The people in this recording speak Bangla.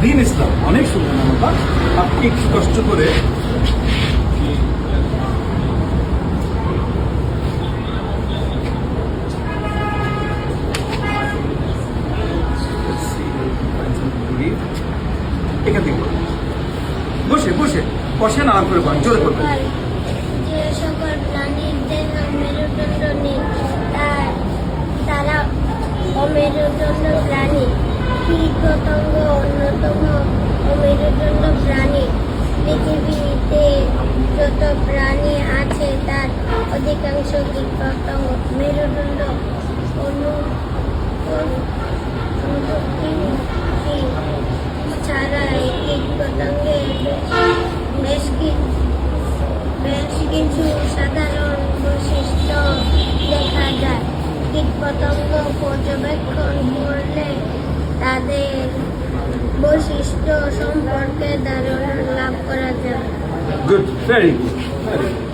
দিন ইসলাম অনেক সুন্দর নামটা। আপনি একটু কষ্ট করে এখান থেকে বসে বসে বসে আরাম করে বলেন, জোরে করবেন। যে সকল প্রাণীর দেহ মেরুদণ্ড নেই তারা অমেরুদণ্ড প্রাণী। কীট পতঙ্গ অন্যতম অমেরুদণ্ড প্রাণী। পৃথিবীতে যত প্রাণী আছে তার অধিকাংশ কীট পতঙ্গ মেরুদণ্ড ছাড়া কীট পতঙ্গের বেশ কিছু সাধারণ বৈশিষ্ট্য দেখা যায়। কীটপতঙ্গ পর্যবেক্ষণ করলে তাদের বৈশিষ্ট্য সম্পর্কে ধারণা লাভ করা যায়। Good, very good.